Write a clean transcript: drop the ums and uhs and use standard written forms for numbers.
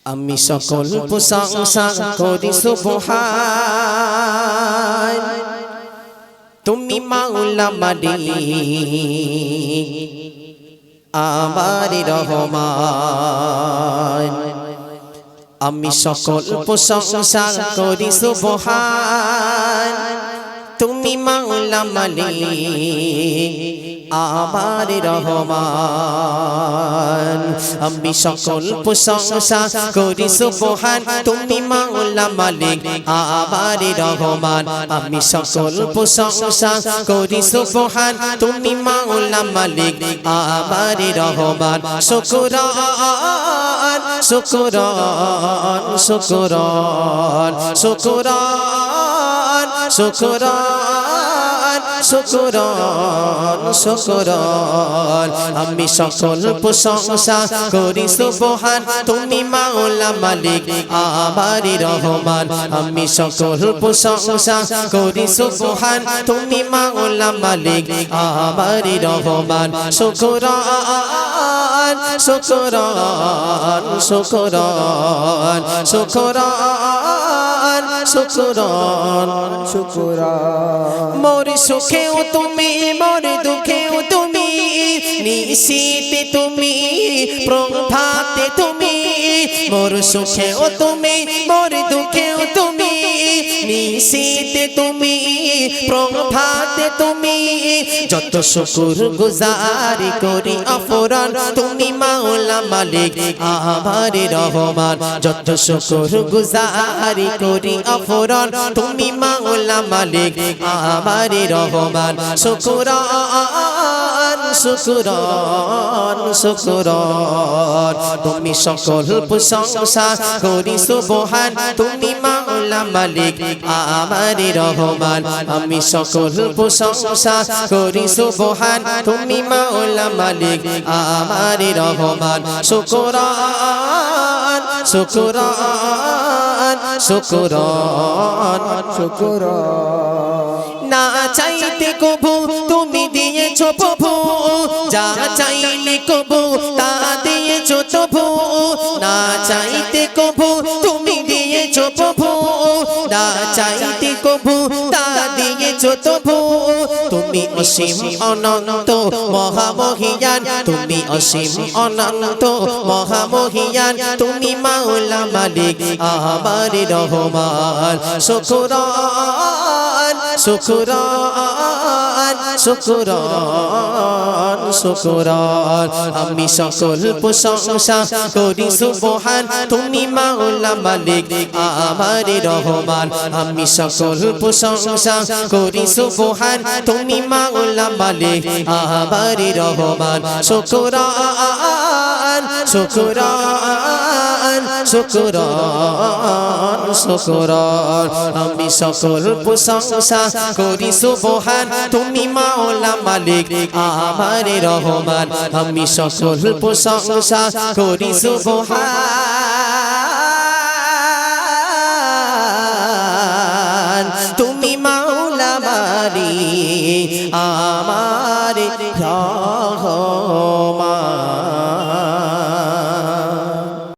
আমি সকল প্রশংসা করি সুবহান তুমি মাওলা মালিক আমার রহমান আমি সকল প্রশংসা করি সুবহান তুমি মাওলা মালিক আমার রহমান আমি সকল প্রশংসা করি সুবহান তুমি মাওলা মালিক আমার রহমান আমি সকল প্রশংসা করি সুবহান তুমি মাওলা মালিক আমার রহমান শুকরান শুকরান শুকরান শুকরান শুকরান শুকরান শুকরান আমি সকল প্রশংসা করি সুবহান তুমি মাওলা মালিক আমার রহমান আমি সকল প্রশংসা করি সুবহান তুমি মাওলা মালিক আমার রহমান শুকরান শুকরান শুকরান শুকরান শুকরান শুকরান মোর সুখেও তুমি মোর দুঃখেও তুমি নিশীতে তুমি প্রভাতে তুমি মোর সুখেও তুমি মোর দুঃখেও তুমি নিশীতে তুমি প্রভাতে তুমি যত শুকর গুজারি করি আফরান তুমি মাওলা মালিক আমার রহমান যত শুকর গুজারি করি আফরান তুমি মাওলা মালিক আমার রহমান শুকরান শুকরান শুকরান তুমি সকল প্রশংসা করি সুবহান তুমি মাওলা মালিক আমার রহমান আমি সকল প্রশংসা করি সুবহান তুমি মাওলা মালিক আমার রহমান শুকরান শুকরান শুকরান শুকরান না চাইতে কবু তুমি দিয়েছো প্রভু যা চাইলে কবু তা দিয়েছো তবু না চাইতে কবু তুমি দিয়েছো প্রভু না চাইতে কবু তা দিয়েছো তবু তুমি অসীম অনন্ত মহামহিয়ান তুমি অসীম অনন্ত মহামহিয়ান তুমি মাওলা মালিক আমার রহমান শুকরান শুকরান শুকরান শুকরান আমি সকল প্রশংসা করি সুবহান তুমি মাওলা মালিক আমার রহমান আমি সকল প্রশংসা করি সুবহান তুমি মাওলা মালিক আমার রহমান শুকরান শুকরান শুকরান শুকরান আমি সকল প্রশংসা করি সুবহান তুমি মাওলা মালিক আমার রহমান আমি সকল প্রশংসা করি সুবহান তুমি মাওলা মালিক আমার রহমান